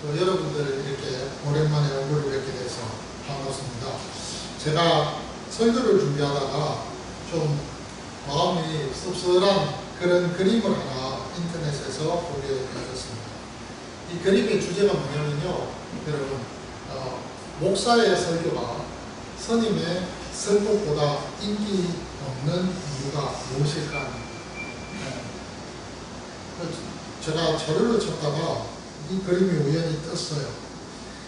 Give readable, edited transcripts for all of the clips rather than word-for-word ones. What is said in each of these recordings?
또 여러분들 이렇게 오랜만에 얼굴을 뵙게 돼서 반갑습니다. 제가 설교를 준비하다가 좀 마음이 씁쓸한 그런 그림을 하나 인터넷에서 보게 되었습니다. 이 그림의 주제가 뭐냐면요, 여러분, 목사의 설교가 스님의 설법보다 인기 없는 이유가 무엇일까? 제가 자료를 찾다가 이 그림이 우연히 떴어요.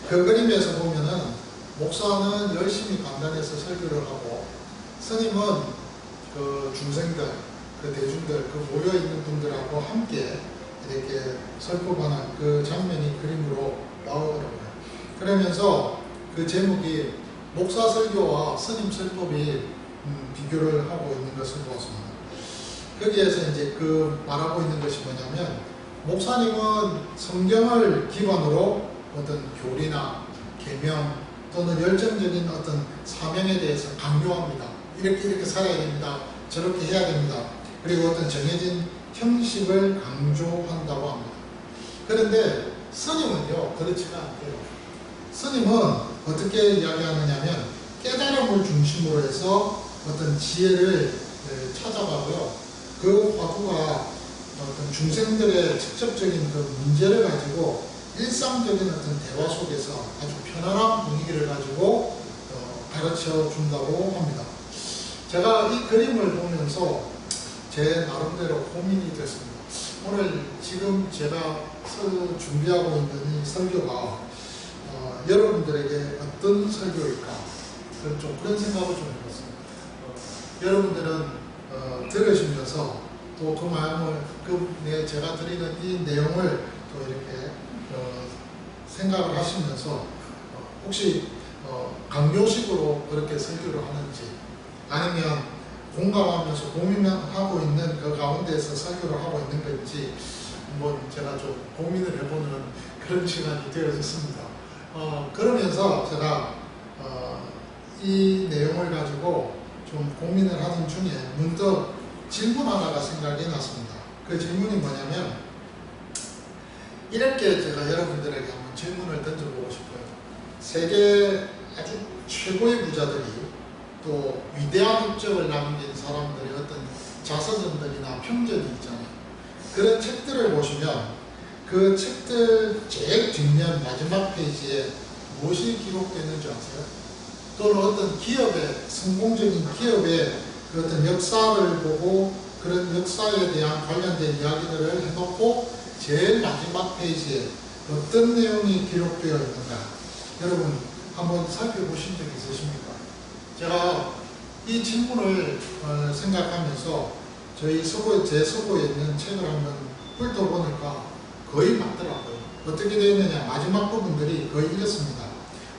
그 그림에서 보면은 목사는 열심히 강단에서 설교를 하고 스님은 그 중생들, 그 대중들, 그 모여있는 분들하고 함께 이렇게 설법하는 그 장면이 그림으로 나오더라고요. 그러면서 그 제목이 목사 설교와 스님 설법이 비교를 하고 있는 것을 보았습니다. 거기에서 이제 그 말하고 있는 것이 뭐냐면, 목사님은 성경을 기반으로 어떤 교리나 계명 또는 열정적인 어떤 사명에 대해서 강요합니다. 이렇게 살아야 됩니다. 저렇게 해야 됩니다. 그리고 어떤 정해진 형식을 강조한다고 합니다. 그런데 스님은요, 그렇지가 않대요. 스님은 어떻게 이야기하느냐면, 깨달음을 중심으로 해서 어떤 지혜를 찾아가고요. 그 화두가 어떤 중생들의 직접적인 그 문제를 가지고 일상적인 어떤 대화 속에서 아주 편안한 분위기를 가지고 가르쳐 준다고 합니다. 제가 이 그림을 보면서 제 나름대로 고민이 됐습니다. 오늘 지금 제가 준비하고 있는 이 설교가 여러분들에게 어떤 설교일까? 좀 그런 생각을 좀 해봤습니다. 여러분들은 들으시면서 또 그 마음을, 제가 드리는 이 내용을 또 이렇게 생각을 하시면서 혹시 강요식으로 그렇게 설교를 하는지, 아니면 공감하면서 고민하고 있는 그 가운데에서 설교를 하고 있는 건지 한번 제가 좀 고민을 해보는 그런 시간이 되어졌습니다. 그러면서 제가 이 내용을 가지고 좀 고민을 하던 중에 문득 질문 하나가 생각이 났습니다. 그 질문이 뭐냐면, 이렇게 제가 여러분들에게 한번 질문을 던져보고 싶어요. 세계 아주 최고의 부자들이, 또 위대한 업적을 남긴 사람들의 어떤 자서전들이나 평전이 있잖아요. 그런 책들을 보시면 그 책들 제일 뒷면 마지막 페이지에 무엇이 기록되는지 아세요? 또는 어떤 기업의, 성공적인 기업의 그 어떤 역사를 보고 그런 역사에 대한 관련된 이야기들을 해놓고 제일 마지막 페이지에 어떤 내용이 기록되어 있는가, 여러분 한번 살펴보신 적 있으십니까? 제가 이 질문을 생각하면서 제 서고에 있는 책을 한번 훑어보니까 거의 맞더라고요. 어떻게 되어 있느냐, 마지막 부분들이 거의 이렇습니다.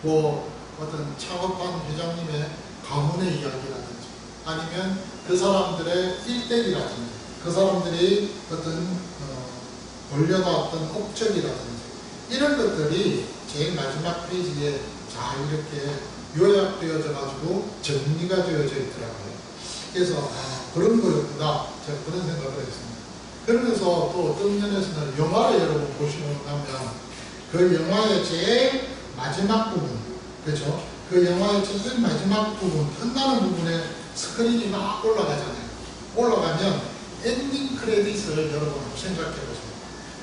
어떤 창업한 회장님의 가문의 이야기라든지, 아니면 그 사람들의 일대기라든지, 그 사람들이 어떤 올려놨던 업적이라든지, 이런 것들이 제일 마지막 페이지에 잘 이렇게 요약되어져 가지고 정리가 되어져 있더라고요. 그래서 그런 거였구나, 제가 그런 생각을 했습니다. 그러면서 또 어떤 면에서는 영화를 여러분 보시면 그 영화의 제일 마지막 부분, 그렇죠? 그 영화의 제일 마지막 부분, 끝나는 부분에 스크린이 막 올라가잖아요. 올라가면 엔딩 크레딧을 여러분 생각해 보세요.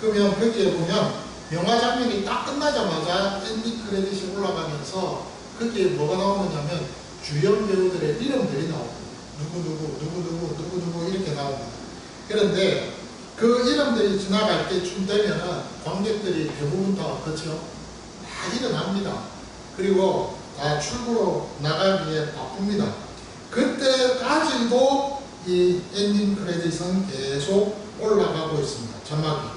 그러면 거기에 보면 영화 장면이 딱 끝나자마자 엔딩 크레딧이 올라가면서 거기에 뭐가 나오느냐면 주연 배우들의 이름들이 나옵니다. 누구 이렇게 나옵니다. 그런데 그 이름들이 지나갈 때쯤 되면은 관객들이 대부분 다, 그렇죠? 다 일어납니다. 그리고 다 출구로 나가기에 바쁩니다. 그때까지도 이 엔딩 크레딧은 계속 올라가고 있습니다. 자막이.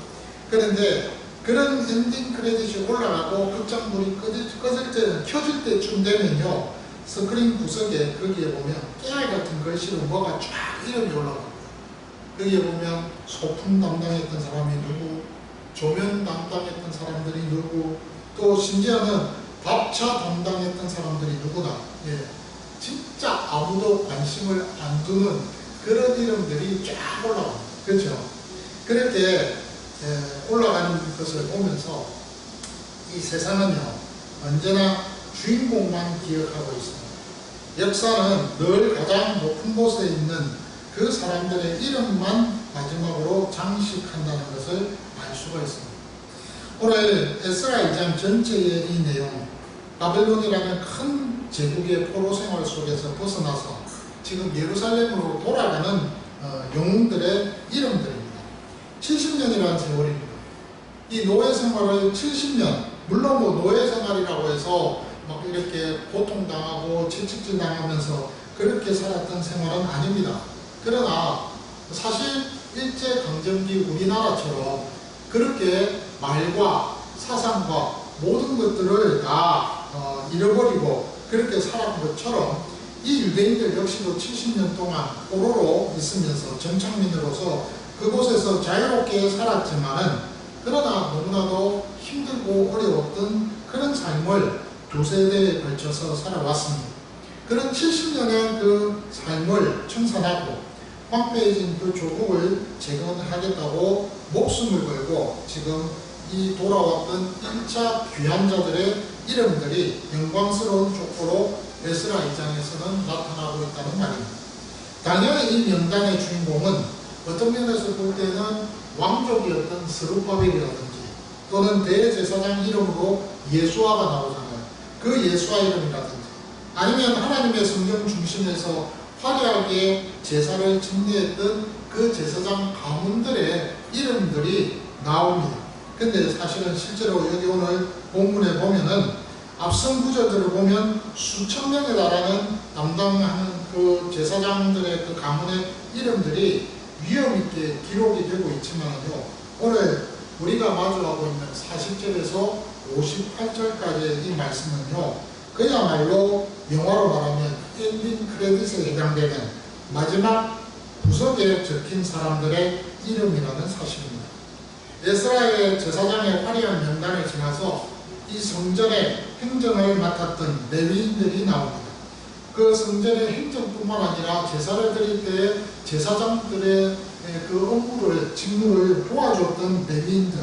그런데 그런 엔딩 크레딧이 올라가고 극장불이 켜질 때쯤 되면요, 스크린 구석에 거기에 보면 깨알 같은 글씨로 뭐가 쫙 이름이 올라갑니다. 거기에 보면 소품 담당했던 사람이 누구, 조면 담당했던 사람들이 누구, 또 심지어는 밥차 담당했던 사람들이 누구나, 진짜 아무도 관심을 안 두는 그런 이름들이 쫙 올라갑니다. 그렇죠? 그렇게 올라가는 것을 보면서 이 세상은요, 언제나 주인공만 기억하고 있습니다. 역사는 늘 가장 높은 곳에 있는 그 사람들의 이름만 마지막으로 장식한다는 것을 알 수가 있습니다. 오늘 에스라 2장 전체의 이 내용, 바벨론이라는 큰 제국의 포로 생활 속에서 벗어나서 지금 예루살렘으로 돌아가는 영웅들의 이름들입니다. 70년이라는 세월입니다. 이 노예 생활을 70년, 물론 뭐 노예 생활이라고 해서 막 이렇게 고통당하고 채찍질 당하면서 그렇게 살았던 생활은 아닙니다. 그러나 사실 일제강점기 우리나라처럼 그렇게 말과 사상과 모든 것들을 다 잃어버리고 그렇게 살았던 것처럼 이 유대인들 역시도 70년 동안 포로로 있으면서 정착민으로서 그곳에서 자유롭게 살았지만은 그러나 너무나도 힘들고 어려웠던 그런 삶을 두 세대에 걸쳐서 살아왔습니다. 그런 70년의 그 삶을 청산하고 황폐해진 그 조국을 재건하겠다고 목숨을 걸고 지금 이 돌아왔던 1차 귀환자들의 이름들이 영광스러운 족보로 에스라 2장에서는 나타나고 있다는 말입니다. 당연히 이 명단의 주인공은 어떤 면에서 볼 때는 왕족이었던 스룹바벨이라든지 또는 대제사장 이름으로 예수아가 나오잖아요. 그 예수아 이름이라든지 아니면 하나님의 성경 중심에서 화려하게 제사를 정리했던 그 제사장 가문들의 이름들이 나옵니다. 근데 사실은 실제로 여기 오늘 본문에 보면은 앞선 구절들을 보면 수천 명에 달하는 담당하는 그 제사장들의 그 가문의 이름들이 위험있게 기록이 되고 있지만요. 오늘 우리가 마주하고 있는 40절에서 58절까지의 이 말씀은요. 그야말로 영화로 말하면 엔딩 크레딧에 해당되는 마지막 구석에 적힌 사람들의 이름이라는 사실입니다. 에스라의 제사장의 화려한 명단을 지나서 이 성전의 행정을 맡았던 레위인들이 나옵니다. 그 성전의 행정뿐만 아니라 제사를 드릴 때 제사장들의 그 업무를, 직무를 도와줬던 레위인들,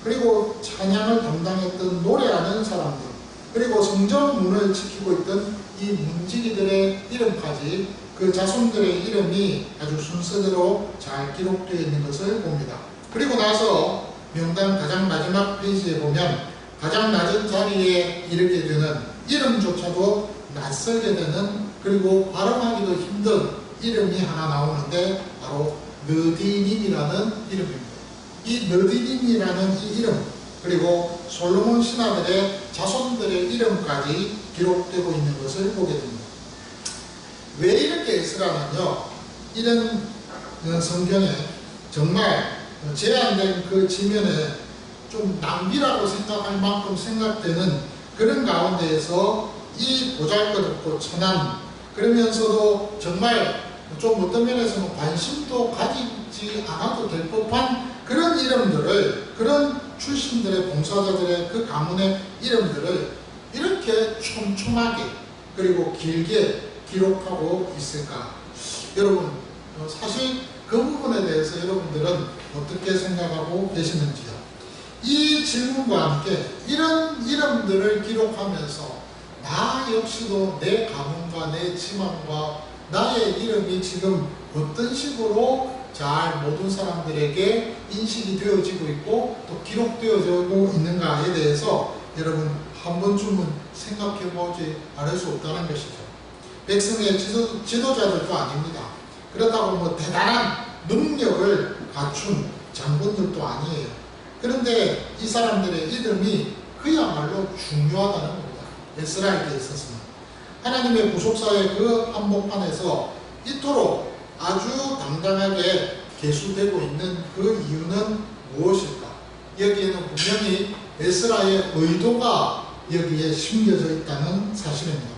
그리고 찬양을 담당했던 노래하는 사람들, 그리고 성전 문을 지키고 있던 이 문지기들의 이름까지 그 자손들의 이름이 아주 순서대로 잘 기록되어 있는 것을 봅니다. 그리고 나서 명단 가장 마지막 페이지에 보면 가장 낮은 자리에 이르게 되는 이름조차도 낯설게 되는 그리고 발음하기도 힘든 이름이 하나 나오는데 바로 느디님이라는 이름입니다. 이 느디님이라는 이 이름 그리고 솔로몬 신하들의 자손들의 이름까지 기록되고 있는 것을 보게 됩니다. 왜 이렇게 에스라는요 이런 성경에 정말 제한된 그 지면에 좀 낭비라고 생각할 만큼 생각되는 그런 가운데에서 이 보잘것없고 천한 그러면서도 정말 좀 어떤 면에서는 관심도 가지지 않아도 될 법한 그런 이름들을 그런 출신들의 봉사자들의 그 가문의 이름들을 이렇게 촘촘하게 그리고 길게 기록하고 있을까? 여러분 사실 그 부분에 대해서 여러분들은 어떻게 생각하고 계시는지요? 이 질문과 함께 이런 이름들을 기록하면서 나 역시도 내 가문과 내 지망과 나의 이름이 지금 어떤 식으로 잘 모든 사람들에게 인식이 되어지고 있고 또 기록되어지고 있는가에 대해서 여러분 한 번쯤은 생각해보지 않을 수 없다는 것이죠. 백성의 지도자들도 아닙니다. 그렇다고 뭐 대단한 능력을 갖춘 장군들도 아니에요. 그런데 이 사람들의 이름이 그야말로 중요하다는 겁니다. 에스라에게 있었습니다. 하나님의 구속사의 그 한복판에서 이토록 아주 당당하게 계수되고 있는 그 이유는 무엇일까? 여기에는 분명히 에스라의 의도가 여기에 심겨져 있다는 사실입니다.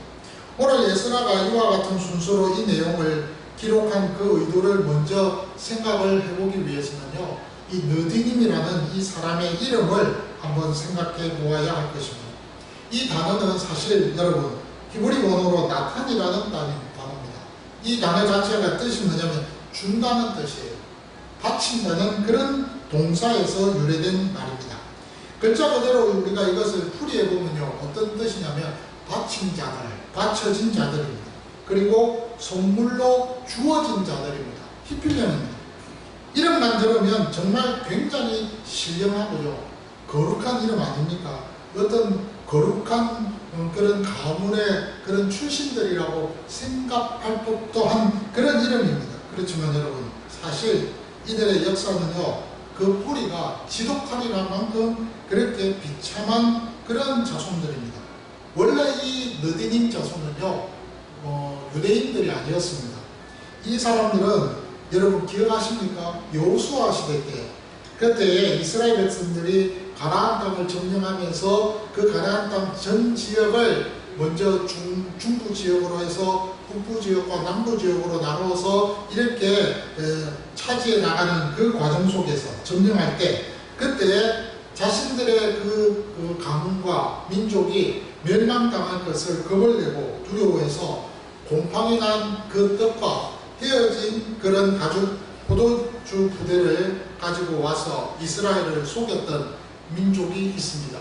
오늘 에스라가 이와 같은 순서로 이 내용을 기록한 그 의도를 먼저 생각을 해보기 위해서는요, 이 느디님이라는 이 사람의 이름을 한번 생각해 보아야 할 것입니다. 이 단어는 사실 여러분 히브리 원어로 나탄이라는 단어입니다. 이 단어 자체가 뜻이 뭐냐면 준다는 뜻이에요. 바친다는 그런 동사에서 유래된 말입니다. 글자 그대로 우리가 이것을 풀이해 보면요, 어떤 뜻이냐면 바친 자들, 바쳐진 자들입니다. 그리고 선물로 주어진 자들입니다. 히필렘입니다. 이름만 들으면 정말 굉장히 신령하고요, 거룩한 이름 아닙니까? 어떤 거룩한 그런 가문의 그런 출신들이라고 생각할 법도 한 그런 이름입니다. 그렇지만 여러분, 사실 이들의 역사는요, 그 뿌리가 지독하리란 만큼 그렇게 비참한 그런 자손들입니다. 원래 이 느디님 자손은요, 유대인들이 아니었습니다. 이 사람들은 여러분 기억하십니까? 여호수아 시대 때, 그때 이스라엘 백성들이 가나안 땅을 점령하면서 그 가나안 땅 전 지역을 먼저 중부 지역으로 해서 북부 지역과 남부 지역으로 나누어서 이렇게 차지해 나가는 그 과정 속에서 점령할 때, 그때 자신들의 그 가문과 민족이 멸망당할 것을 겁을 내고 두려워해서 곰팡이 난 그 떡과 헤어진 그런 가죽 포도주 부대를 가지고 와서 이스라엘을 속였던 민족이 있습니다.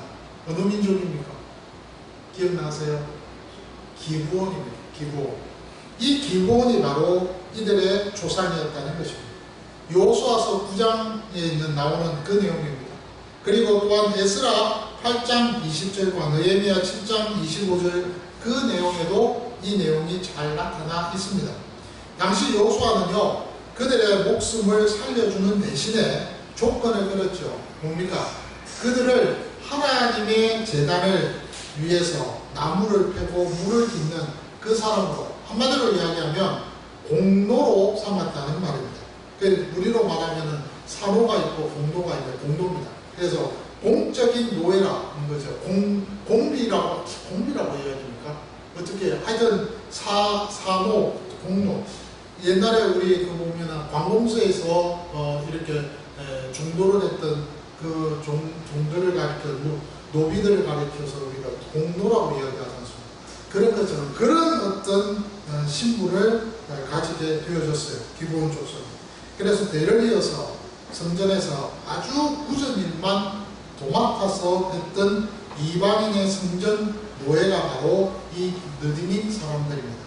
어느 민족입니까? 기억나세요? 기브온입니다. 기브온. 이 기브온이 바로 이들의 조상이었다는 것입니다. 여호수아서 9장에 나오는 그 내용입니다. 그리고 또한 에스라 8장 20절과 느헤미야 7장 25절 그 내용에도 이 내용이 잘 나타나 있습니다. 당시 여호수아는요, 그들의 목숨을 살려주는 대신에 조건을 걸었죠. 뭡니까? 그들을 하나님의 제단을 위해서 나무를 패고 물을 깃는 그 사람으로, 한마디로 이야기하면 공노로 삼았다는 말입니다. 우리로 말하면 산호가 있고 공도가 있고 공도입니다. 그래서 공적인 노예라는 거죠. 공비라고 이야기합니까? 어떻게 하여튼 산호, 공노. 옛날에 우리 그 보면은 관공서에서 이렇게 중도를 했던 그 종들을 가리켜 노비들을 가리켜서 우리가 공노라고 이야기하지 않습니까? 그런 것처럼 그런 어떤 신분을 가지게 되어졌어요. 기브온 족속은. 그래서 대를 이어서 성전에서 아주 굳은 일만 도맡아서 했던 이방인의 성전 노예가 바로 이 느디님 사람들입니다.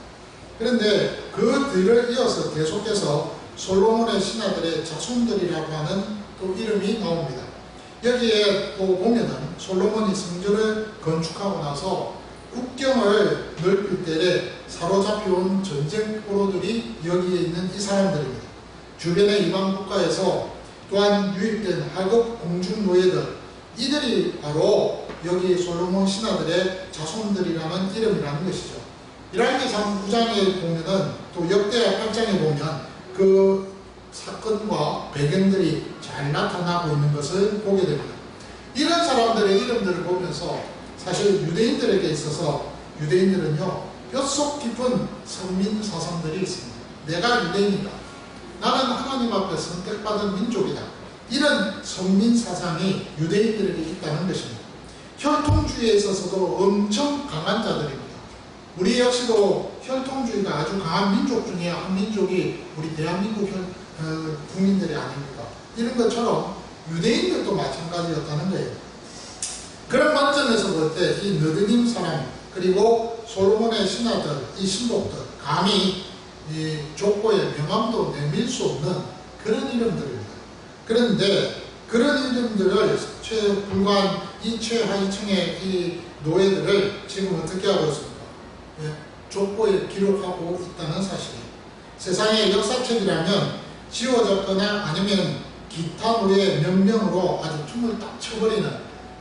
그런데 그 뒤를 이어서 계속해서 솔로몬의 신하들의 자손들이라고 하는 또 이름이 나옵니다. 여기에 또 보면은 솔로몬이 성전을 건축하고 나서 국경을 넓힐 때에 사로잡혀온 전쟁 포로들이 여기에 있는 이 사람들입니다. 주변의 이방 국가에서 또한 유입된 하급 공중 노예들, 이들이 바로 여기 솔로몬 신하들의 자손들이라는 이름이라는 것이죠. 이라기상 9장에 보면은 또 역대하 8장에 보면 그 사건과 배경들이 잘 나타나고 있는 것을 보게 됩니다. 이런 사람들의 이름들을 보면서 사실 유대인들에게 있어서 유대인들은요, 뼛속 깊은 선민 사상들이 있습니다. 내가 유대인이다. 나는 하나님 앞에 선택받은 민족이다. 이런 선민 사상이 유대인들에게 있다는 것입니다. 혈통주의에 있어서도 엄청 강한 자들입니다. 우리 역시도 혈통주의가 아주 강한 민족 중에 한 민족이 우리 대한민국 국민들이 아닙니까? 이런 것처럼 유대인들도 마찬가지였다는 거예요. 그런 관점에서 볼 때 이 느드님 사람, 그리고 솔로몬의 신하들, 이 신복들, 감히 이 족보의 명함도 내밀 수 없는 그런 이름들입니다. 그런데 그런 이름들을 불과한 이 최하위층의 이 노예들을 지금 어떻게 하고 있습니까? 족보에 기록하고 있다는 사실이에요. 세상의 역사책이라면 지워졌거나 아니면 기타 노예 몇 명으로 아주 tum을 딱 쳐버리는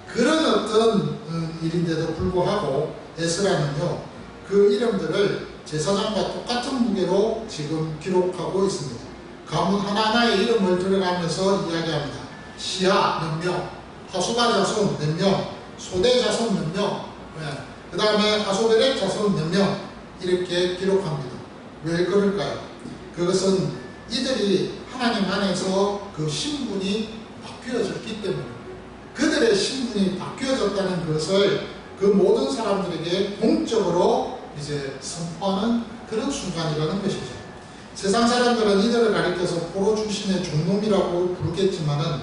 그런 어떤 일인데도 불구하고 에스라는요, 그 이름들을 제사장과 똑같은 무게로 지금 기록하고 있습니다. 가문 하나하나의 이름을 들어가면서 이야기합니다. 시아 몇 명, 하수바 자손 몇 명, 소대 자손 몇 명, 그 다음에 하소베렉 자손 몇 명, 이렇게 기록합니다. 왜 그럴까요? 그것은 이들이 하나님 안에서 그 신분이 바뀌어졌기 때문입니다. 그들의 신분이 바뀌어졌다는 것을 그 모든 사람들에게 공적으로 이제 선포하는 그런 순간이라는 것이죠. 세상 사람들은 이들을 가리켜서 포로 출신의 종놈이라고 부르겠지만은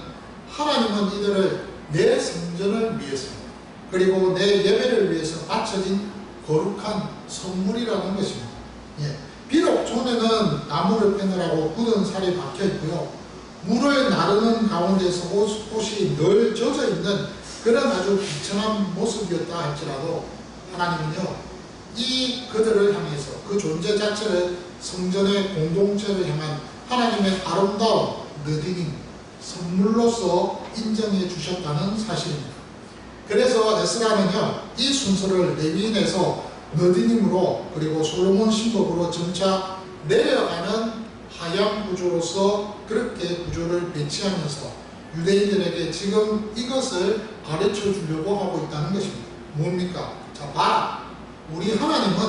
하나님은 이들을 내 성전을 위해서 그리고 내 예배를 위해서 바쳐진 거룩한 선물이라는 것입니다. 예. 비록 전에는 나무를 패느라고 굳은 살이 박혀 있고요. 물을 나르는 가운데서 옷이 늘 젖어 있는 그런 아주 비천한 모습이었다 할지라도 하나님은요, 이 그들을 향해서 그 존재 자체를 성전의 공동체를 향한 하나님의 아름다운 느디님 선물로서 인정해 주셨다는 사실입니다. 그래서 에스라는요, 이 순서를 레위인에서 느디님으로 그리고 솔로몬 신법으로 점차 내려가는 하향 구조로서 그렇게 구조를 배치하면서 유대인들에게 지금 이것을 가르쳐 주려고 하고 있다는 것입니다. 뭡니까? 자, 봐라. 우리 하나님은,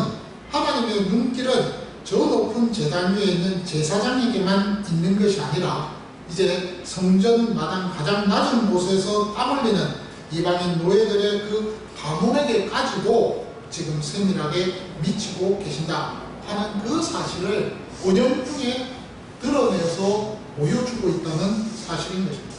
하나님의 눈길은 저 높은 제단 위에 있는 제사장에게만 있는 것이 아니라 이제 성전 마당 가장 낮은 곳에서 땀 흘리는 이방인 노예들의 그 가문에게까지도 지금 세밀하게 미치고 계신다 하는 그 사실을 본연 중에 드러내서 보여주고 있다는 사실인 것입니다.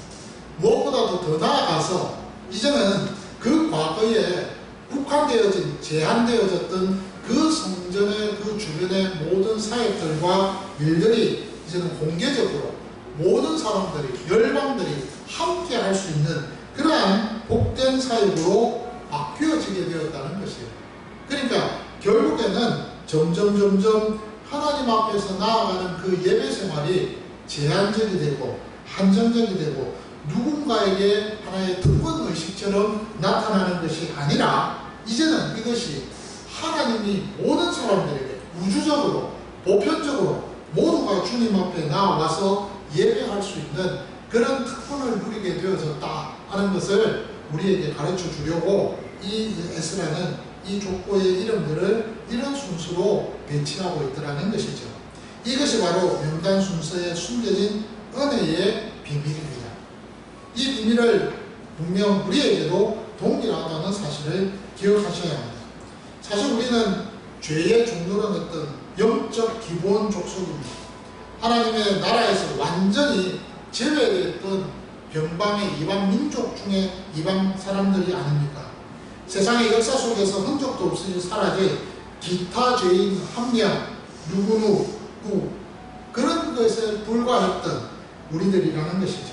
무엇보다도 더 나아가서 이제는 그 과거에 국한되어진, 제한되어졌던 그 성전의 그 주변의 모든 사역들과 일들이 이제는 공개적으로 모든 사람들이, 열방들이 함께 할 수 있는 그러한 복된 사역으로 바뀌어지게 되었다는 것이에요. 그러니까 결국에는 점점 하나님 앞에서 나아가는 그 예배 생활이 제한적이 되고 한정적이 되고 누군가에게 하나의 특권 의식처럼 나타나는 것이 아니라 이제는 이것이 하나님이 모든 사람들에게 우주적으로 보편적으로 모두가 주님 앞에 나와서 예배할 수 있는 그런 특권을 누리게 되어졌다 하는 것을 우리에게 가르쳐 주려고 이 에스라는 이 족보의 이름들을 이런 순서로 배치하고 있더라는 것이죠. 이것이 바로 명단 순서에 숨겨진 은혜의 비밀입니다. 이 비밀을 분명 우리에게도 동일하다는 사실을 기억하셔야 합니다. 사실 우리는 죄의 종로는 어떤 영적 기본 족속입니다. 하나님의 나라에서 완전히 제외됐던 변방의 이방 민족 중에 이방 사람들이 아닙니까? 세상의 역사 속에서 흔적도 없이 사라진 기타 죄인 한 명, 누구 그런 것에 불과했던 우리들이라는 것이죠.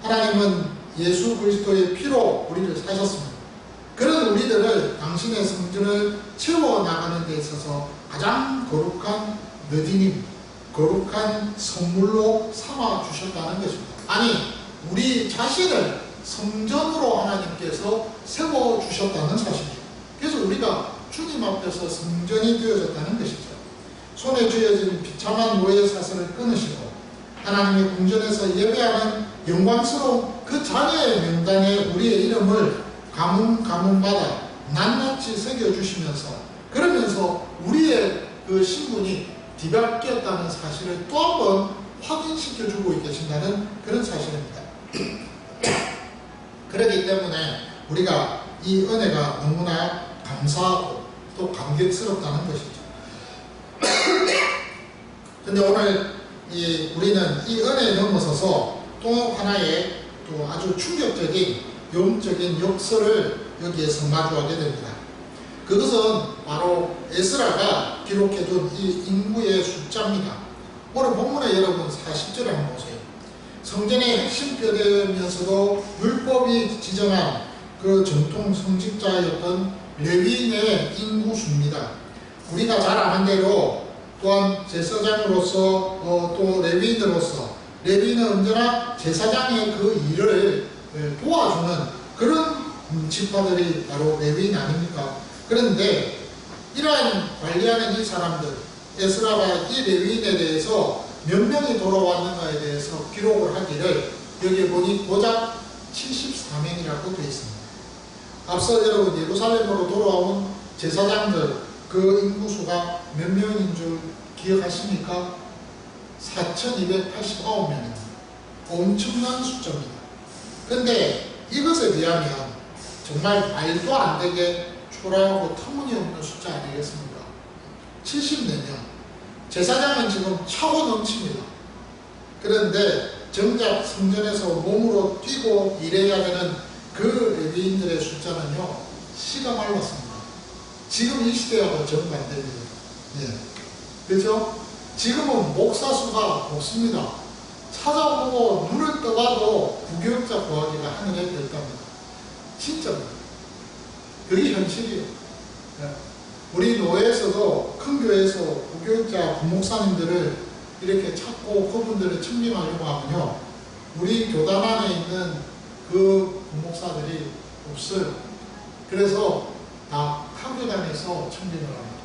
하나님은 예수 그리스도의 피로 우리를 사셨습니다. 그런 우리들을 당신의 성전을 채워나가는 데 있어서 가장 거룩한 느디님, 거룩한 선물로 삼아주셨다는 것입니다. 아니, 우리 자신을 성전으로 하나님께서 세워주셨다는 사실이죠. 그래서 우리가 주님 앞에서 성전이 되어졌다는 것이죠. 손에 쥐어진 비참한 노예 사슬을 끊으시고 하나님의 궁전에서 예배하는 영광스러운 그 자녀의 명단에 우리의 이름을 가문마다 낱낱이 새겨주시면서 그러면서 우리의 그 신분이 뒤바뀌었다는 사실을 또 한 번 확인시켜주고 계신다는 그런 사실입니다. 그렇기 때문에 우리가 이 은혜가 너무나 감사하고 또 감격스럽다는 것이죠. 근데 오늘 우리는 이 은혜에 넘어서서 또 하나의 또 아주 충격적인 영적인 역설을 여기에서 마주하게 됩니다. 그것은 바로 에스라가 기록해둔 이 인구의 숫자입니다. 오늘 본문에 여러분 40절을 한번 보세요. 성전의 핵심표되면서도 율법이 지정한 그 전통 성직자였던 레위인의 인구수입니다. 우리가 잘 아는 대로 또한 제사장으로서 또 레위인으로서 레위인은 언제나 제사장의 그 일을 도와주는 그런 지파들이 바로 레위인 아닙니까? 그런데 이러한 관리하는 이 사람들, 에스라가 이 레위인에 대해서 몇 명이 돌아왔는가에 대해서 기록을 하기를 여기에 보니 고작 74명이라고 되어 있습니다. 앞서 여러분 예루살렘으로 돌아온 제사장들 그 인구수가 몇 명인 줄 기억하십니까? 4,289명입니다. 엄청난 숫자입니다. 근데 이것에 비하면 정말 말도 안 되게 초라하고 터무니없는 숫자 아니겠습니까? 74명. 제사장은 지금 차고 넘칩니다. 그런데 정작 성전에서 몸으로 뛰고 일해야 되는 그 레위인들의 숫자는요, 씨가 말랐습니다. 지금 이 시대하고 정반대입니다. 예. 그렇죠? 지금은 목사 수가 없습니다. 찾아보고 눈을 떠봐도 부교육자 구하기가 하늘에 별답니다. 진짜입니다. 그게 현실이에요. 예. 우리 노예에서도 큰 교회에서 부교육자 부목사님들을 이렇게 찾고 그분들을 청빙하려고 하면요, 우리 교단 안에 있는 그 부목사들이 없어요. 그래서 다 타교단에서 청빙을 합니다.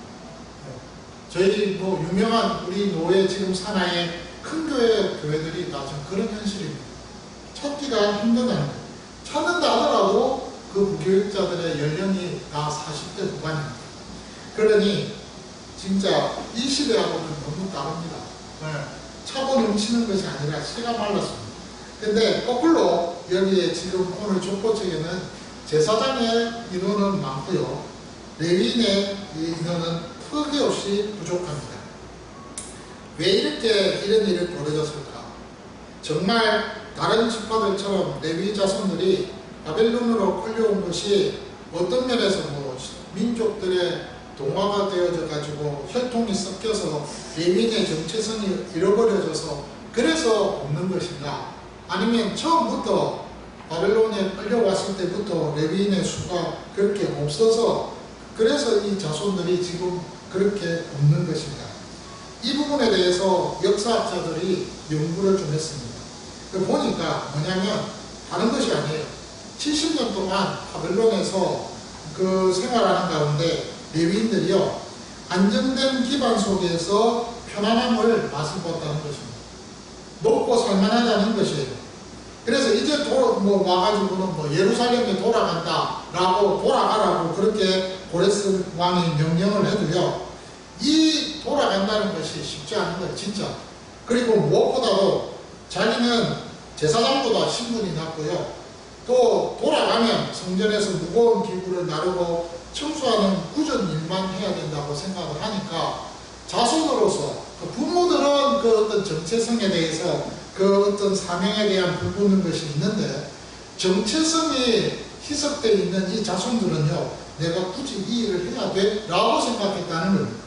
저희 뭐 유명한 우리 노예 지금 산하의 큰 교회들이 다 지금 그런 현실입니다. 찾기가 힘들다는 거예요. 찾는다 하더라도 그 부교육자들의 연령이 다 40대 후반입니다. 그러니 진짜 이 시대하고는 너무 다릅니다. 네. 차고 넘치는 것이 아니라 씨가 말랐습니다. 근데 거꾸로 여기에 지금 오늘 족보책에는 제사장의 인원은 많고요, 레위인의 인원은 턱없이 부족합니다. 왜 이렇게 이런 일이 벌어졌을까? 정말 다른 지파들처럼 레위 자손들이 바벨론으로 끌려온 것이 어떤 면에서 뭐 민족들의 동화가 되어져 가지고 혈통이 섞여서 레위인의 정체성이 잃어버려져서 그래서 없는 것인가? 아니면 처음부터 바벨론에 끌려왔을 때부터 레위인의 수가 그렇게 없어서 그래서 이 자손들이 지금 그렇게 없는 것인가? 이 부분에 대해서 역사학자들이 연구를 좀 했습니다. 보니까 뭐냐면 다른 것이 아니에요. 70년 동안 바벨론에서 그 생활하는 가운데 레위인들이요, 안정된 기반 속에서 편안함을 맛을 보았다는 것입니다. 먹고 살만하다는 것이에요. 그래서 이제 와가지고는 뭐 예루살렘에 돌아간다라고 돌아가라고 그렇게 고레스 왕이 명령을 해도요, 이 돌아간다는 것이 쉽지 않은 거예요, 진짜. 그리고 무엇보다도 자기는 제사장보다 신분이 낮고요, 또 돌아가면 성전에서 무거운 기구를 나르고 청소하는 굳은 일만 해야 된다고 생각을 하니까 자손으로서 그 부모들은 그 어떤 정체성에 대해서 그 어떤 사명에 대한 부분인 것이 있는데 정체성이 희석되어 있는 이 자손들은요, 내가 굳이 이 일을 해야 돼? 라고 생각했다는 겁니다.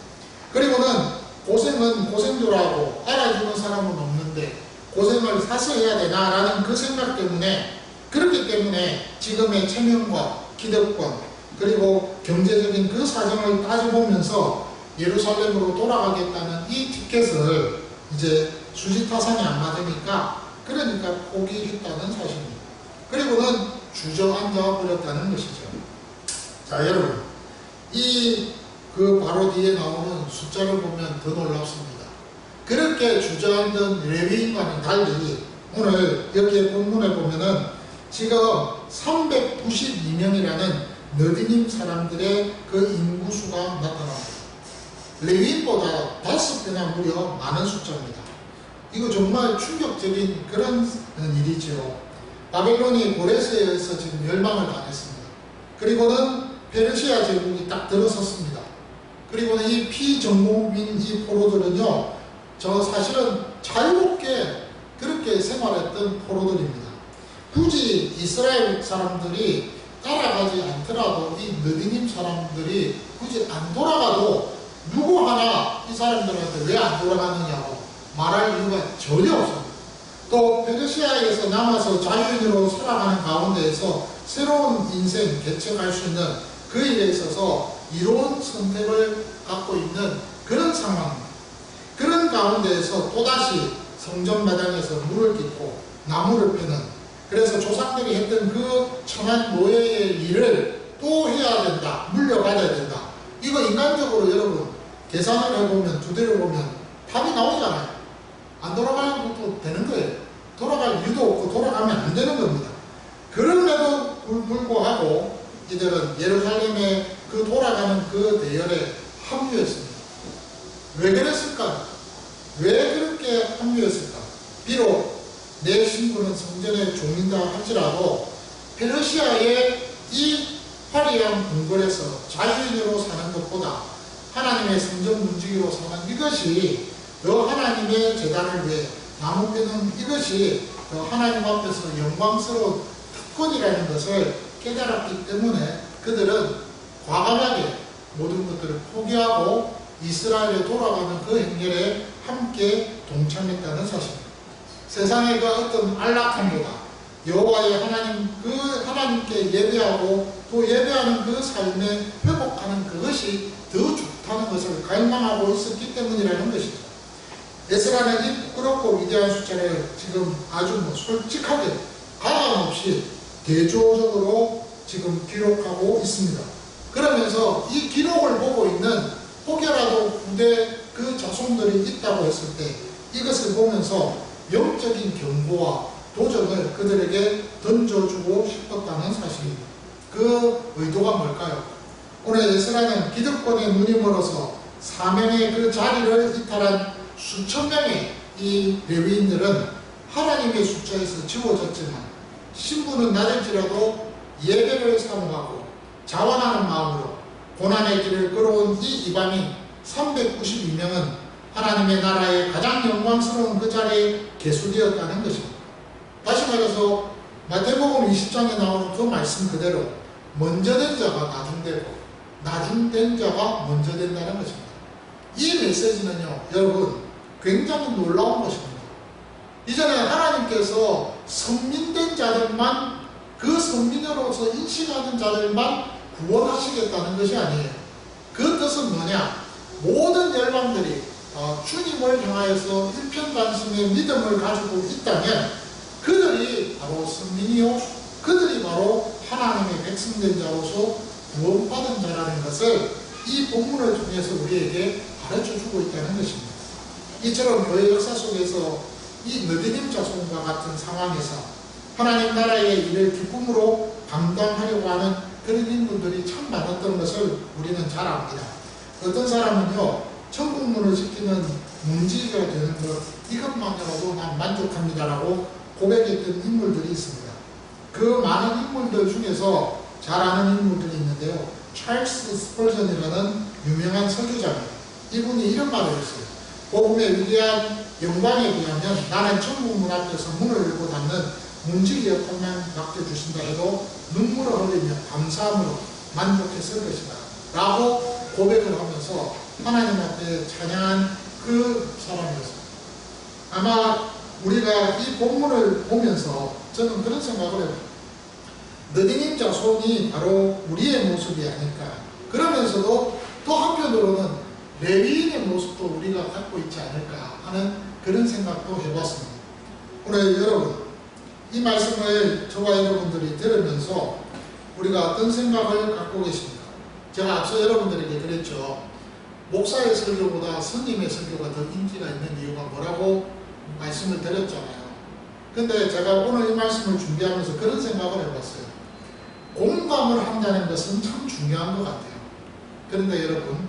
그리고는 고생은 고생조라고 알아주는 사람은 없는데 고생을 사서 해야 되나? 라는 그 생각 때문에, 그렇기 때문에 지금의 체면과 기득권 그리고 경제적인 그 사정을 따져보면서 예루살렘으로 돌아가겠다는 이 티켓을 이제 수지타산이 안 맞으니까 그러니까 포기했다는 사실입니다. 그리고는 주저앉아 버렸다는 것이죠. 자, 여러분, 바로 뒤에 나오는 숫자를 보면 더 놀랍습니다. 그렇게 주저앉은 레위인과는 달리 오늘 여기에 본문에 보면은 지금 392명이라는 너디님 사람들의 그 인구수가 나타납니다. 레위인보다 5배나 무려 많은 숫자입니다. 이거 정말 충격적인 그런 일이죠. 바벨론이 고레스에 의해서 지금 멸망을 당했습니다. 그리고는 페르시아 제국이 딱 들어섰습니다. 그리고는 이 피정복민 이 포로들은요, 사실은 자유롭게 그렇게 생활했던 포로들입니다. 굳이 이스라엘 사람들이 따라가지 않더라도 이 느디님 사람들이 굳이 안 돌아가도 누구 하나 이 사람들한테 왜 안 돌아가느냐고 말할 이유가 전혀 없습니다. 또 페르시아에서 남아서 자유인으로 살아가는 가운데에서 새로운 인생 개척할 수 있는 그 일에 있어서 이로운 선택을 갖고 있는 그런 상황입니다. 그런 가운데에서 또다시 성전 마당에서 물을 깃고 나무를 빼는, 그래서 조상들이 했던 그 천한 노예의 일을 또 해야 된다, 물려받아야 된다. 이거 인간적으로 여러분 계산을 해보면, 두드려 보면 답이 나오잖아요. 안 돌아가는 것도 되는 거예요. 돌아갈 이유도 없고 돌아가면 안 되는 겁니다. 그럼에도 불구하고 이들은 예루살렘에 그 돌아가는 그 대열에 합류했습니다. 왜 그랬을까? 왜 그렇게 합류했을까? 비록 내 신분은 성전의 종인다 할지라도 페르시아의 이 화려한 궁궐에서 자유인으로 사는 것보다 하나님의 성전 문지기로 사는 이것이 더 하나님의 제단을 위해 나무 베는 이것이 더 하나님 앞에서 영광스러운 주권이라는 것을 깨달았기 때문에 그들은 과감하게 모든 것들을 포기하고 이스라엘에 돌아가는 그 행렬에 함께 동참했다는 사실입니다. 세상의 그 어떤 안락함보다 여호와의 하나님, 그 하나님께 예배하고 또 예배하는 그 삶에 회복하는 그것이 더 좋다는 것을 갈망하고 있었기 때문이라는 것이죠. 에스라는 이 부끄럽고 위대한 숫자를 지금 아주 솔직하게 가감 없이 대조적으로 지금 기록하고 있습니다. 그러면서 이 기록을 보고 있는 혹여라도 후대 그 자손들이 있다고 했을 때 이것을 보면서 영적인 경고와 도전을 그들에게 던져주고 싶었다는 사실입니다. 그 의도가 뭘까요? 오늘 에스라는 기득권에 눈이 멀어서 사명의 그 자리를 이탈한 수천 명의 이 레위인들은 하나님의 숫자에서 지워졌지만 신분은 낮을지라도 예배를 사모하고 자원하는 마음으로 고난의 길을 걸어온 이 이방인 392명은 하나님의 나라의 가장 영광스러운 그 자리에 계수되었다는 것입니다. 다시 말해서 마태복음 20장에 나오는 그 말씀 그대로 먼저 된 자가 나중되고 나중된 자가 먼저 된다는 것입니다. 이 메시지는요, 여러분, 굉장히 놀라운 것입니다. 이전에 하나님께서 선민된 자들만, 그 선민으로서 인식하는 자들만 구원하시겠다는 것이 아니에요. 그 뜻은 뭐냐? 모든 열방들이 주님을 향하여서 일편단심의 믿음을 가지고 있다면 그들이 바로 선민이요, 그들이 바로 하나님의 백성된 자로서 구원받은 자라는 것을 이 본문을 통해서 우리에게 가르쳐주고 있다는 것입니다. 이처럼 교회 역사 속에서 이 느디님 자손과 같은 상황에서 하나님 나라의 일을 기쁨으로 감당하려고 하는 그런 인물들이 참 많았던 것을 우리는 잘 압니다. 어떤 사람은요, 천국문을 지키는 문지기가 되는 것, 이것만으로도 난 만족합니다라고 고백했던 인물들이 있습니다. 그 많은 인물들 중에서 잘 아는 인물들이 있는데요, 찰스 스펄전이라는 유명한 설교자입니다. 이분이 이런 말을 했어요. 복음의 위대한 영광에 비하면 나는 천국문 앞에서 문을 열고 닫는 문지기 역할만 맡겨주신다 해도 눈물을 흘리며 감사함으로 만족했을 것이다 라고 고백을 하면서 하나님 앞에 찬양한 그 사람이었습니다. 아마 우리가 이 본문을 보면서 저는 그런 생각을 해요. 느디님 자손이 바로 우리의 모습이 아닐까. 그러면서도 또 한편으로는 레위인의 모습도 우리가 갖고 있지 않을까 하는 그런 생각도 해봤습니다. 오늘 여러분, 이 말씀을 저와 여러분들이 들으면서 우리가 어떤 생각을 갖고 계십니까? 제가 앞서 여러분들에게 그랬죠. 목사의 설교보다 스님의 설교가 더 인기가 있는 이유가 뭐라고 말씀을 드렸잖아요. 근데 제가 오늘 이 말씀을 준비하면서 그런 생각을 해봤어요. 공감을 한다는 것은 참 중요한 것 같아요. 그런데 여러분,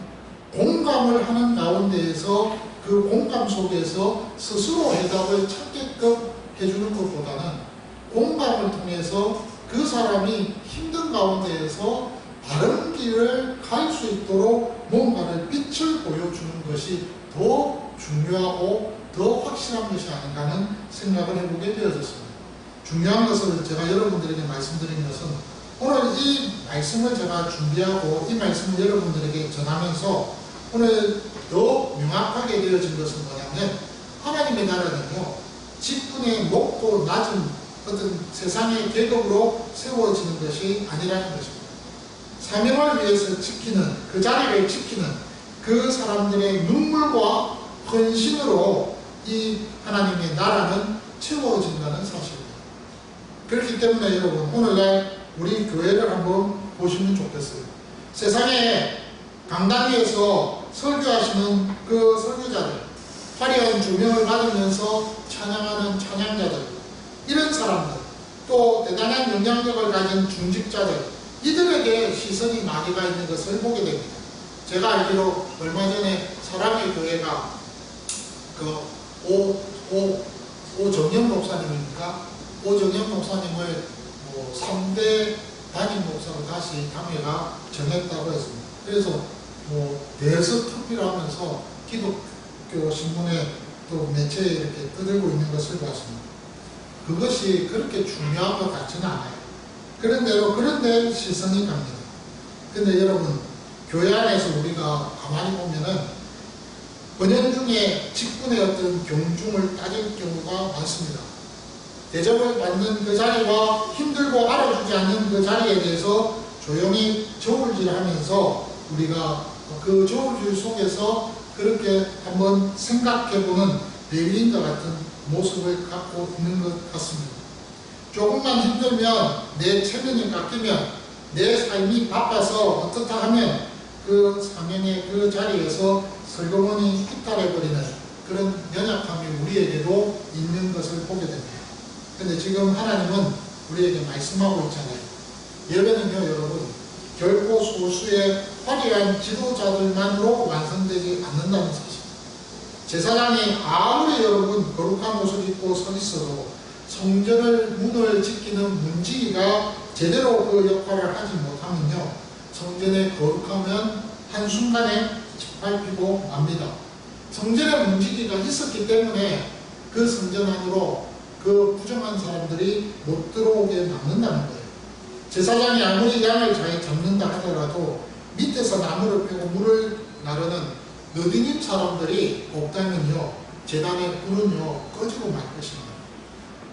공감을 하는 가운데에서 그 공감 속에서 스스로 해답을 찾게끔 해주는 것보다는 공감을 통해서 그 사람이 힘든 가운데에서 바른 길을 갈 수 있도록 뭔가를 빛을 보여주는 것이 더 중요하고 더 확실한 것이 아닌가 하는 생각을 해보게 되어졌습니다. 중요한 것을 제가 여러분들에게 말씀드린 것은 오늘 이 말씀을 제가 준비하고 이 말씀을 여러분들에게 전하면서 오늘 더 명확하게 되어진 것은 뭐냐면 하나님의 나라는요, 직분의 높고 낮은 어떤 세상의 계급으로 세워지는 것이 아니라는 것입니다. 사명을 위해서 지키는, 그 자리를 지키는 그 사람들의 눈물과 헌신으로 이 하나님의 나라는 채워진다는 사실입니다. 그렇기 때문에 여러분, 오늘날 우리 교회를 한번 보시면 좋겠어요. 세상에 강단 위에서 설교하시는 그 설교자들, 화려한 조명을 받으면서 찬양하는 찬양자들, 이런 사람들, 또 대단한 영향력을 가진 중직자들, 이들에게 시선이 많이 가 있는 것을 보게 됩니다. 제가 알기로 얼마 전에 사랑의 교회가 그 오정영 목사님입니까? 오정영 목사님을 3대 담임 목사로 다시 당회가 정했다고 했습니다. 그래서 대여섯 투표를 하면서 기독교 신문에 또 매체에 이렇게 떠들고 있는 것을 봤습니다. 그것이 그렇게 중요한 것 같지는 않아요. 그런데 시선이 갑니다. 근데 여러분, 교회 안에서 우리가 가만히 보면은 번연 중에 직분의 어떤 경중을 따질 경우가 많습니다. 대접을 받는 그 자리와 힘들고 알아주지 않는 그 자리에 대해서 조용히 저울질하면서 우리가 그 저울질 속에서 그렇게 한번 생각해보는 레위인과 같은 모습을 갖고 있는 것 같습니다. 조금만 힘들면, 내 체면이 깎이면, 내 삶이 바빠서 어떻다 하면 그 사명의 그 자리에서 슬그머니 이탈해버리는 그런 연약함이 우리에게도 있는 것을 보게 됩니다. 근데 지금 하나님은 우리에게 말씀하고 있잖아요. 예배는요, 여러분, 결코 소수의 화려한 지도자들만으로 완성되지 않는다는 사실. 제사장이 아무리 여러분 거룩한 옷을 입고 서 있어도 성전을 문을 지키는 문지기가 제대로 그 역할을 하지 못하면요, 성전의 거룩하면 한순간에 짓밟히고 맙니다. 성전의 문지기가 있었기 때문에 그 성전 안으로 그 부정한 사람들이 못 들어오게 막는다는 거예요. 제사장이 아무리 양을 잘 잡는다 하더라도 밑에서 나무를 펴고 물을 나르는 느디님 사람들이 없다면요, 재단의 불은요 꺼지고 말 것입니다.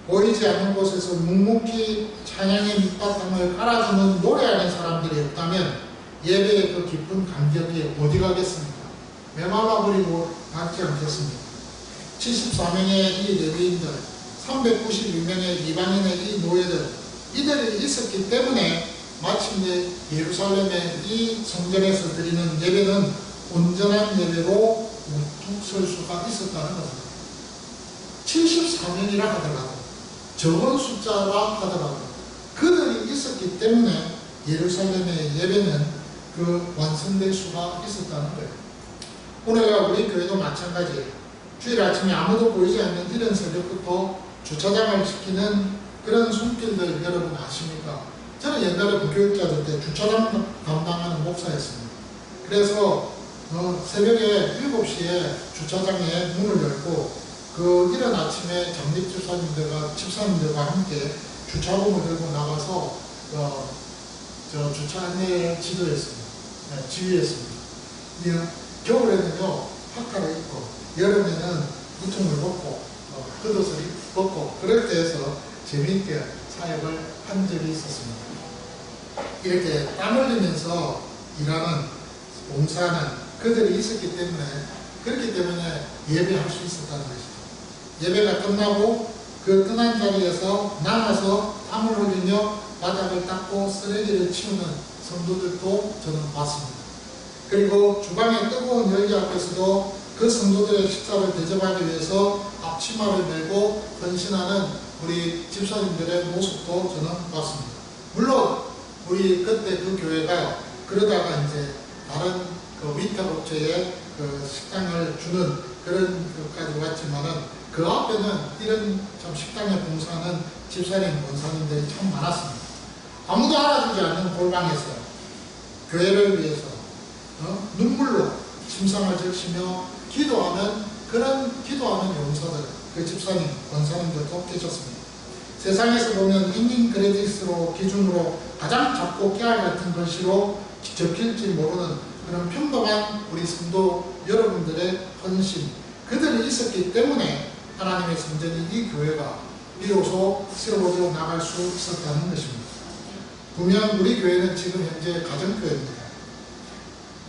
보이지 않는 곳에서 묵묵히 찬양의 밑바탕을 깔아주는 노래하는 사람들이 없다면 예배의 그 깊은 감격이 어디 가겠습니까? 메말라버리고 낫지 않겠습니까? 74명의 이 레위인들, 392명의 이방인의 이 노예들, 이들이 있었기 때문에 마침내 예루살렘의 이 성전에서 드리는 예배는 온전한 예배로 우뚝 설 수가 있었다는 겁니다. 74명이라 하더라도, 적은 숫자라 하더라도 그들이 있었기 때문에 예루살렘의 예배는 그 완성될 수가 있었다는 거예요. 오늘 우리 교회도 마찬가지예요. 주일 아침에 아무도 보이지 않는 이른 새벽부터 주차장을 지키는 그런 손길들 여러분 아십니까? 저는 옛날에 부교육자들 때 주차장 담당하는 목사였습니다. 그래서 새벽에 7시에 주차장에 문을 열고 그 이른 아침에 집사님들과 함께 주차봉을 들고 나가서 주차 안내를 지휘했습니다. 겨울에는요 파카를 입고, 여름에는 우통을 벗고 겉옷을 벗고 그럴 때에서 재미있게 사역을 한 적이 있었습니다. 이렇게 땀 흘리면서 일하는, 봉사하는 그들이 있었기 때문에, 그렇기 때문에 예배할 수 있었다는 것이죠. 예배가 끝나고 그 떠난 자리에서 남아서 땀을 흘리며 바닥을 닦고 쓰레기를 치우는 성도들도 저는 봤습니다. 그리고 주방의 뜨거운 열기 앞에서도 그 성도들의 식사를 대접하기 위해서 앞치마를 메고 헌신하는 우리 집사님들의 모습도 저는 봤습니다. 물론 우리 그때 그 교회가 그러다가 이제 다른 그 위탁업체에 그 식당을 주는 그런 것까지 왔지만은 그 앞에는 이런 참 식당에 봉사하는 집사님, 권사님들이 참 많았습니다. 아무도 알아주지 않는 골방에서 교회를 위해서 눈물로 심상을 적시며 기도하는 그런 기도하는 용사들, 그 집사님, 권사님들도 계셨습니다. 세상에서 보면 인민 크레딧으로 기준으로 가장 작고 깨알 같은 글씨로 적힐지 모르는 그런 평범한 우리 성도 여러분들의 헌신, 그들이 있었기 때문에 하나님의 성전인 이 교회가 비로소 세워져 나갈 수 있었다는 것입니다. 분명 우리 교회는 지금 현재 가정교회입니다.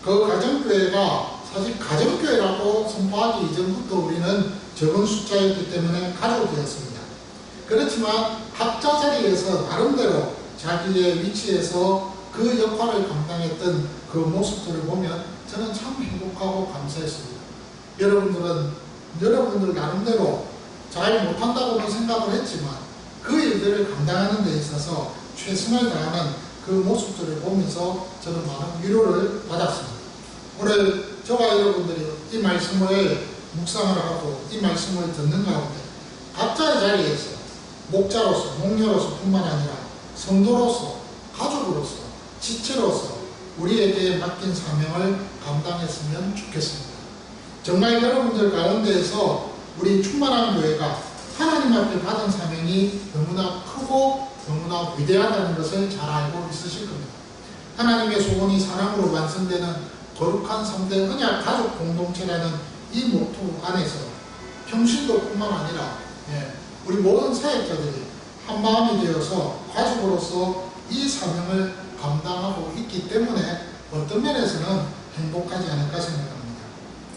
그 가정교회가 사실 가정교회라고 선포하기 이전부터 우리는 적은 숫자였기 때문에 가족이었습니다. 그렇지만 각자 자리에서 나름대로 자기의 위치에서 그 역할을 감당했던 그 모습들을 보면 저는 참 행복하고 감사했습니다. 여러분들 나름대로 잘 못한다고는 생각을 했지만 그 일들을 감당하는 데 있어서 최선을 다하는 그 모습들을 보면서 저는 많은 위로를 받았습니다. 오늘 저와 여러분들이 이 말씀을 묵상을 하고 이 말씀을 듣는 가운데 각자의 자리에서 목자로서, 목녀로서 뿐만 아니라 성도로서, 가족으로서, 지체로서 우리에게 맡긴 사명을 감당했으면 좋겠습니다. 정말 여러분들 가운데에서 우리 충만한 교회가 하나님 앞에 받은 사명이 너무나 크고 너무나 위대하다는 것을 잘 알고 있으실 겁니다. 하나님의 소원이 사랑으로 완성되는 거룩한 3대 언약 가족 공동체라는 이 모토 안에서 평신도뿐만 아니라 우리 모든 사역자들이 한 마음이 되어서 가족으로서 이 사명을 감당하고 있기 때문에 어떤 면에서는 행복하지 않을까 생각합니다.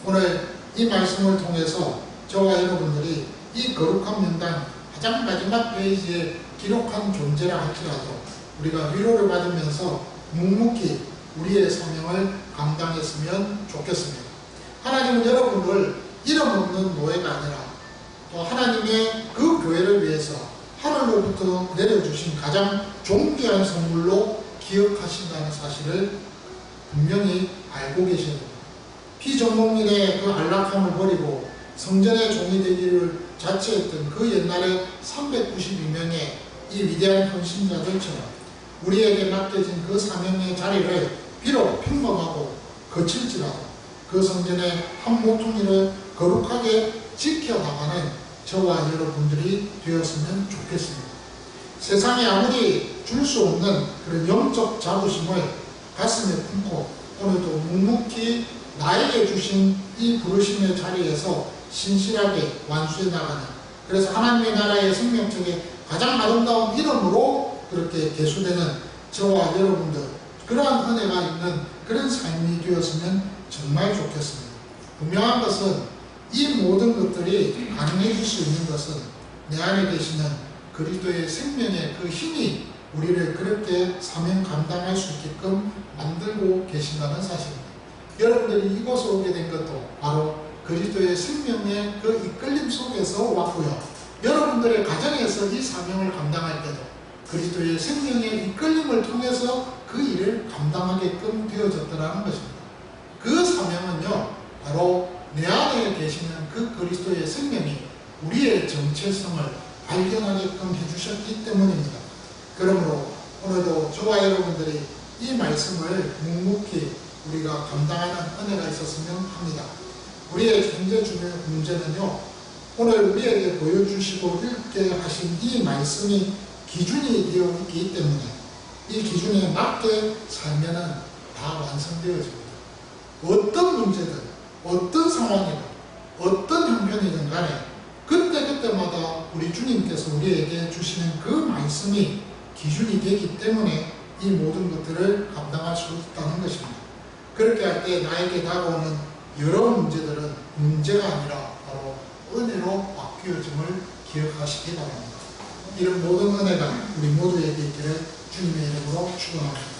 오늘 이 말씀을 통해서 저와 여러분들이 이 거룩한 명단 가장 마지막 페이지에 기록한 존재라 할지라도 우리가 위로를 받으면서 묵묵히 우리의 사명을 감당했으면 좋겠습니다. 하나님은 여러분을 이름 없는 노예가 아니라 또 하나님의 그 교회를 위해서 하늘로부터 내려주신 가장 존귀한 선물로 기억하신다는 사실을 분명히 알고 계셔야 됩니다. 피전공일의 그 안락함을 버리고 성전의 종이 되기를 자처했던 그 옛날에 392명의 이 위대한 헌신자들처럼 우리에게 맡겨진 그 사명의 자리를 비록 평범하고 거칠지라도 그 성전의 한 모퉁이를 거룩하게 지켜나가는 저와 여러분들이 되었으면 좋겠습니다. 세상에 아무리 줄 수 없는 그런 영적 자부심을 가슴에 품고 오늘도 묵묵히 나에게 주신 이 부르심의 자리에서 신실하게 완수해 나가는, 그래서 하나님의 나라의 생명책에 가장 아름다운 이름으로 그렇게 계수되는 저와 여러분들, 그러한 은혜가 있는 그런 삶이 되었으면 정말 좋겠습니다. 분명한 것은 이 모든 것들이 가능해질 수 있는 것은 내 안에 계시는 그리스도의 생명의 그 힘이 우리를 그렇게 사명 감당할 수 있게끔 만들고 계신다는 사실입니다. 여러분들이 이곳에 오게 된 것도 바로 그리스도의 생명의 그 이끌림 속에서 왔고요. 여러분들의 가정에서 이 사명을 감당할 때도 그리스도의 생명의 이끌림을 통해서 그 일을 감당하게끔 되어졌더라는 것입니다. 그 사명은요, 바로 내 안에 계시는 그 그리스도의 생명이 우리의 정체성을 발견하게끔 해주셨기 때문입니다. 그러므로 오늘도 저와 여러분들이 이 말씀을 묵묵히 우리가 감당하는 은혜가 있었으면 합니다. 우리의 현재 중요한 문제는요, 오늘 우리에게 보여주시고 읽게 하신 이 말씀이 기준이 되어 있기 때문에 이 기준에 맞게 살면은 다 완성되어집니다. 어떤 문제든, 어떤 상황이든, 어떤 형편이든 간에 그때그때마다 우리 주님께서 우리에게 주시는 그 말씀이 기준이 되기 때문에 이 모든 것들을 감당할 수 있다는 것입니다. 그렇게 할 때 나에게 다가오는 여러 문제들은 문제가 아니라 바로 은혜로 바뀌어짐을 기억하시기 바랍니다. 이런 모든 은혜가 우리 모두에게 있기를 주님의 이름으로 축원합니다.